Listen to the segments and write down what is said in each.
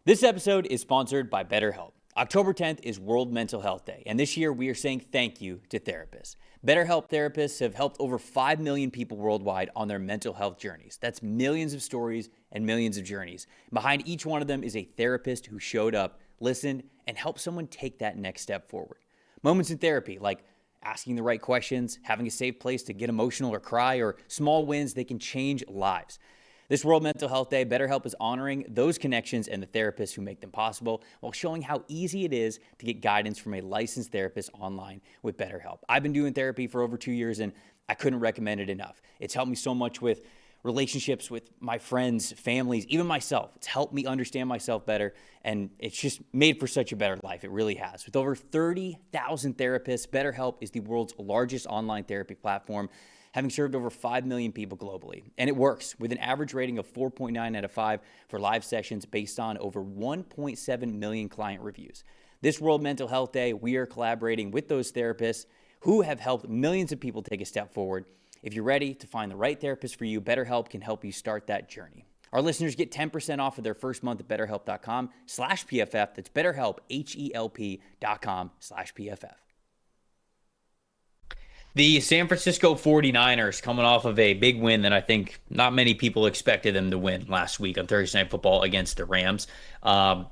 This episode is sponsored by BetterHelp. October 10th is World Mental Health Day, and this year we are saying thank you to therapists. BetterHelp therapists have helped over 5 million people worldwide on their mental health journeys. That's millions of stories and millions of journeys. Behind each one of them is a therapist who showed up, listened, and helped someone take that next step forward. Moments in therapy, like asking the right questions, having a safe place to get emotional or cry, or small wins, they can change lives. This World Mental Health Day, BetterHelp is honoring those connections and the therapists who make them possible while showing how easy it is to get guidance from a licensed therapist online with BetterHelp. I've been doing therapy for over 2 years and I couldn't recommend it enough. It's helped me so much with relationships with my friends, families, even myself. It's helped me understand myself better, and it's just made for such a better life. It really has. With over 30,000 therapists, BetterHelp is the world's largest online therapy platform, having served over 5 million people globally. And it works with an average rating of 4.9 out of 5 for live sessions based on over 1.7 million client reviews. This World Mental Health Day, we are collaborating with those therapists who have helped millions of people take a step forward. If you're ready to find the right therapist for you, BetterHelp can help you start that journey. Our listeners get 10% off of their first month at BetterHelp.com/PFF. That's BetterHelp, HELP.com/PFF. The San Francisco 49ers coming off of a big win that I think not many people expected them to win last week on Thursday Night Football against the Rams.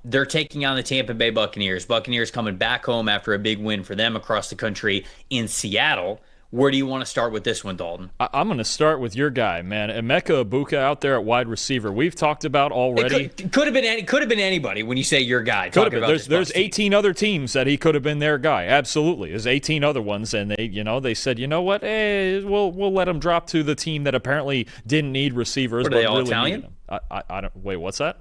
They're taking on the Tampa Bay Buccaneers. Buccaneers coming back home after a big win for them across the country in Seattle. Where do you want to start with this one, Dalton? I'm going to start with your guy, man. Emeka Egbuka out there at wide receiver. We've talked about already. It could have been anybody when you say your guy. Could have been. There's 18 other teams that he could have been their guy. Absolutely, there's 18 other ones, and they said, you know what? We'll let him drop to the team that apparently didn't need receivers. Are they all Italian? I don't. Wait, what's that?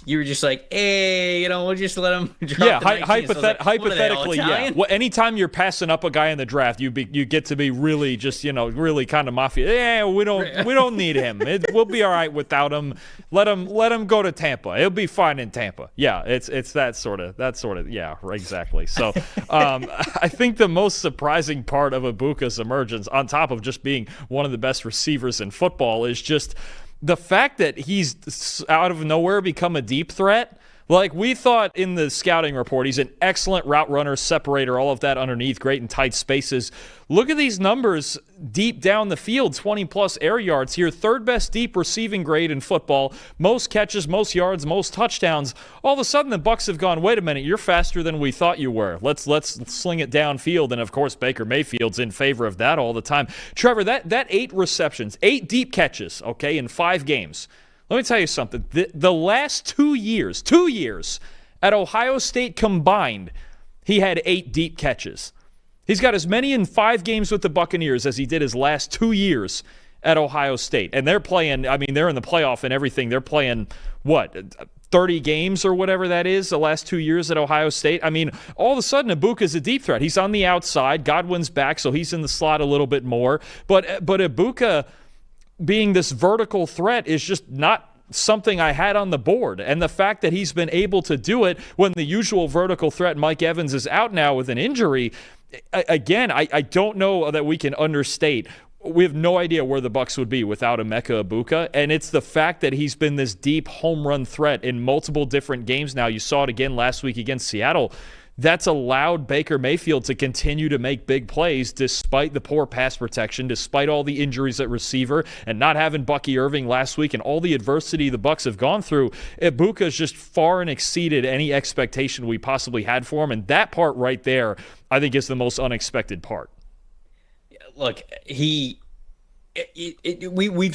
You were just like, hey, we'll just let him drop. Yeah, hypothetically, yeah. Well, anytime you're passing up a guy in the draft, you get to be really just, really kind of mafia. Yeah, we don't need him. We'll be all right without him. Let him go to Tampa. He'll be fine in Tampa. Yeah, it's that sort of. Yeah, exactly. So, I think the most surprising part of Egbuka's emergence, on top of just being one of the best receivers in football, is just the fact that he's out of nowhere become a deep threat. Like, we thought in the scouting report, he's an excellent route runner, separator, all of that underneath, great in tight spaces. Look at these numbers deep down the field, 20-plus air yards here, third best deep receiving grade in football, most catches, most yards, most touchdowns. All of a sudden, the Bucs have gone, wait a minute, you're faster than we thought you were. Let's sling it downfield, and of course, Baker Mayfield's in favor of that all the time. Trevor, that 8 receptions, 8 deep catches, okay, in 5 games. Let me tell you something. The last 2 years at Ohio State combined, he had 8 deep catches. He's got as many in 5 games with the Buccaneers as he did his last 2 years at Ohio State. And they're playing, they're in the playoff and everything. They're playing, 30 games or whatever that is, the last 2 years at Ohio State. All of a sudden, Egbuka's a deep threat. He's on the outside. Godwin's back, so he's in the slot a little bit more. But Egbuka being this vertical threat is just not something I had on the board. And the fact that he's been able to do it when the usual vertical threat, Mike Evans, is out now with an injury, again, I don't know that we can understate. We have no idea where the Bucs would be without Emeka Egbuka, and it's the fact that he's been this deep home run threat in multiple different games now. You saw it again last week against Seattle. That's allowed Baker Mayfield to continue to make big plays despite the poor pass protection, despite all the injuries at receiver, and not having Bucky Irving last week and all the adversity the Bucs have gone through. Egbuka's just far and exceeded any expectation we possibly had for him, and that part right there, I think, is the most unexpected part. Look, we've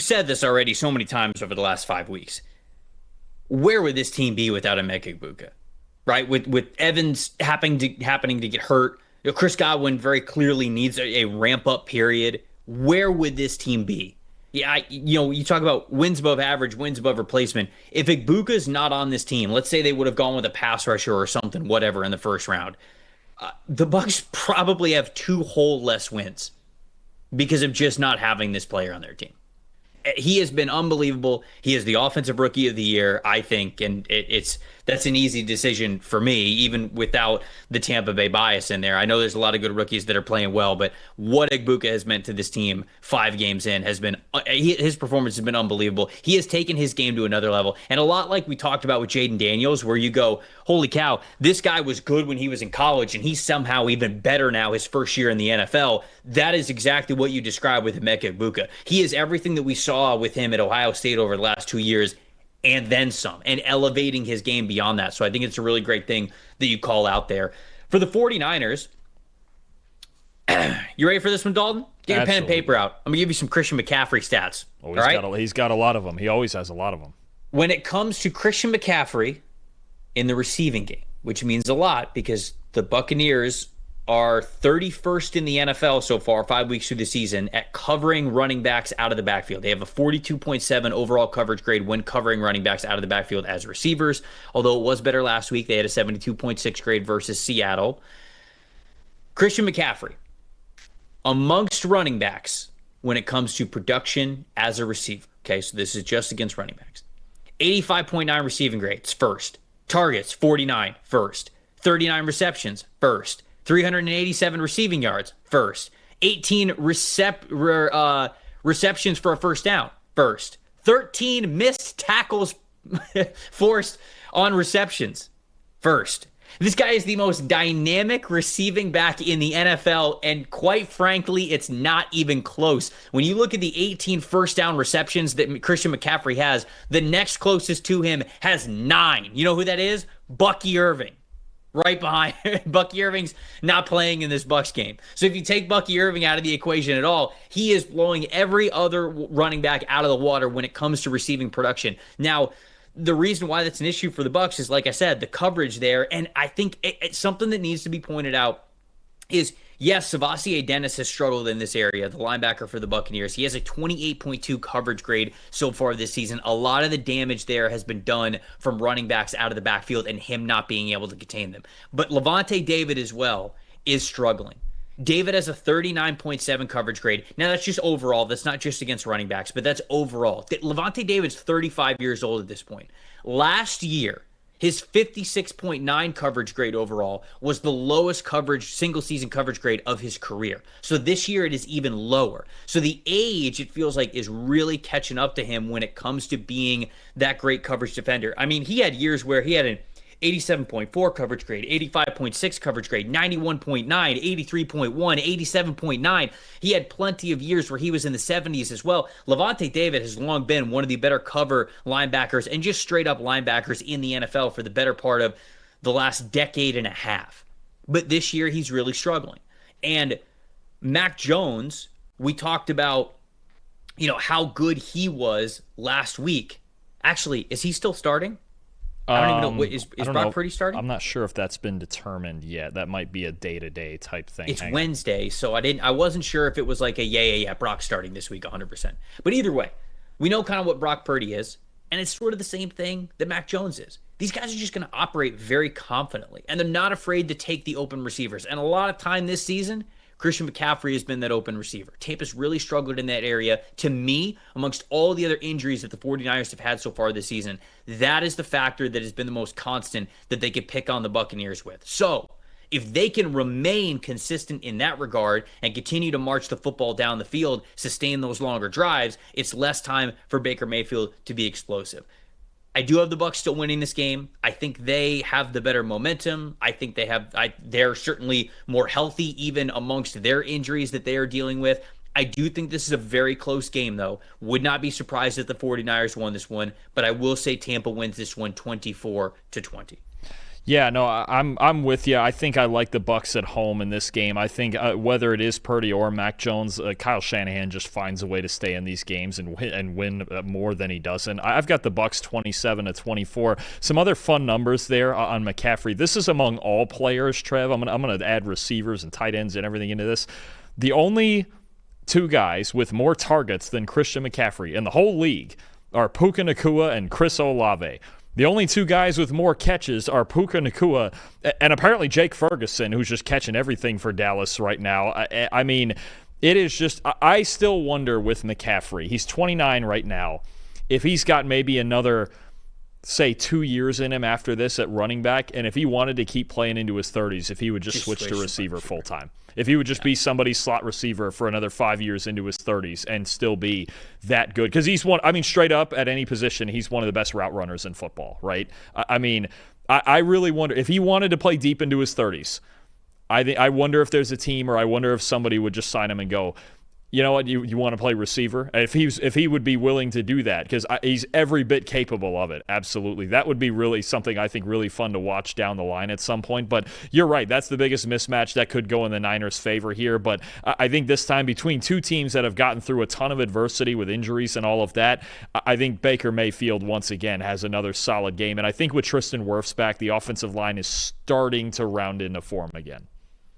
said this already so many times over the last 5 weeks. Where would this team be without Emeka Egbuka? Right, with Evans happening to get hurt, Chris Godwin very clearly needs a ramp up period. Where would this team be? Yeah, you talk about wins above average, wins above replacement. If Egbuka's not on this team, let's say they would have gone with a pass rusher or something, whatever, in the first round, the Bucs probably have 2 whole less wins because of just not having this player on their team. he has been unbelievable. He is the offensive rookie of the year, I think, and that's an easy decision for me, even without the Tampa Bay bias in there. I know there's a lot of good rookies that are playing well, but what Egbuka has meant to this team 5 games in has been his performance has been unbelievable. He has taken his game to another level, and a lot like we talked about with Jaden Daniels, where you go, holy cow, this guy was good when he was in college, and he's somehow even better now his first year in the NFL. That is exactly what you described with Emeka Egbuka. He is everything that we saw with him at Ohio State over the last 2 years, and then some, and elevating his game beyond that. So I think it's a really great thing that you call out there. For the 49ers, you ready for this one, Dalton? Get your pen and paper out. I'm going to give you some Christian McCaffrey stats. Oh, he's got a lot of them. He always has a lot of them. When it comes to Christian McCaffrey in the receiving game, which means a lot because the Buccaneers are 31st in the NFL so far, 5 weeks through the season, at covering running backs out of the backfield. They have a 42.7 overall coverage grade when covering running backs out of the backfield as receivers. Although it was better last week, they had a 72.6 grade versus Seattle. Christian McCaffrey, amongst running backs when it comes to production as a receiver. Okay, so this is just against running backs. 85.9 receiving grades, first. Targets, 49, first. 39 receptions, first. 387 receiving yards, first. 18 receptions for a first down, first. 13 missed tackles forced on receptions, first. This guy is the most dynamic receiving back in the NFL, and quite frankly, it's not even close. When you look at the 18 first down receptions that Christian McCaffrey has, the next closest to him has 9. You know who that is? Bucky Irving. Right behind. Bucky Irving's not playing in this Bucs game. So if you take Bucky Irving out of the equation at all, he is blowing every other running back out of the water when it comes to receiving production. Now, the reason why that's an issue for the Bucs is, like I said, the coverage there. And I think it's something that needs to be pointed out is, yes, Savasier Dennis has struggled in this area, the linebacker for the Buccaneers. He has a 28.2 coverage grade so far this season. A lot of the damage there has been done from running backs out of the backfield and him not being able to contain them. But Levante David as well is struggling. David has a 39.7 coverage grade. Now, that's just overall. That's not just against running backs, but that's overall. Levante David's 35 years old at this point. Last year, his 56.9 coverage grade overall was the lowest coverage, single season coverage grade of his career. So this year it is even lower. So the age, it feels like, is really catching up to him when it comes to being that great coverage defender. I mean, he had years where he had an 87.4 coverage grade, 85.6 coverage grade, 91.9, 83.1, 87.9. He had plenty of years where he was in the 70s as well. Levante David has long been one of the better cover linebackers and just straight up linebackers in the NFL for the better part of the last decade and a half. But this year he's really struggling. And Mac Jones, we talked about, how good he was last week. Actually, is he still starting? I don't even know. Is Brock Purdy starting? I'm not sure if that's been determined yet. That might be a day-to-day type thing. It's Wednesday, so I wasn't sure if it was like a yeah, Brock's starting this week 100%. But either way, we know kind of what Brock Purdy is, and it's sort of the same thing that Mac Jones is. These guys are just going to operate very confidently, and they're not afraid to take the open receivers. And a lot of time this season, Christian McCaffrey has been that open receiver. Tampa's really struggled in that area. To me, amongst all the other injuries that the 49ers have had so far this season, that is the factor that has been the most constant that they could pick on the Buccaneers with. So, if they can remain consistent in that regard and continue to march the football down the field, sustain those longer drives, it's less time for Baker Mayfield to be explosive. I do have the Bucs still winning this game. I think they have the better momentum. I think they're certainly more healthy even amongst their injuries that they are dealing with. I do think this is a very close game, though. Would not be surprised if the 49ers won this one, but I will say Tampa wins this one 24-20. Yeah, no, I'm with you. I think I like the Bucs at home in this game. I think whether it is Purdy or Mac Jones, Kyle Shanahan just finds a way to stay in these games and win more than he doesn't. I've got the Bucs 27-24. Some other fun numbers there on McCaffrey. This is among all players, Trev. I'm gonna add receivers and tight ends and everything into this. The only two guys with more targets than Christian McCaffrey in the whole league are Puka Nacua and Chris Olave. The only two guys with more catches are Puka Nacua and apparently Jake Ferguson, who's just catching everything for Dallas right now. I mean, It is just, I still wonder with McCaffrey. He's 29 right now. If he's got maybe another, say, 2 years in him after this at running back, and if he wanted to keep playing into his 30s, if he would just switch to receiver full-time. If he would just be somebody's slot receiver for another 5 years into his 30s and still be that good. Because he's straight up at any position, he's one of the best route runners in football, right? I really wonder, if he wanted to play deep into his 30s, I wonder if there's a team, or I wonder if somebody would just sign him and go, you know what, you want to play receiver? If he would be willing to do that, because he's every bit capable of it, absolutely. That would be really something I think really fun to watch down the line at some point. But you're right, that's the biggest mismatch that could go in the Niners' favor here. But I think this time, between two teams that have gotten through a ton of adversity with injuries and all of that, I think Baker Mayfield once again has another solid game. And I think with Tristan Wirfs back, the offensive line is starting to round into form again.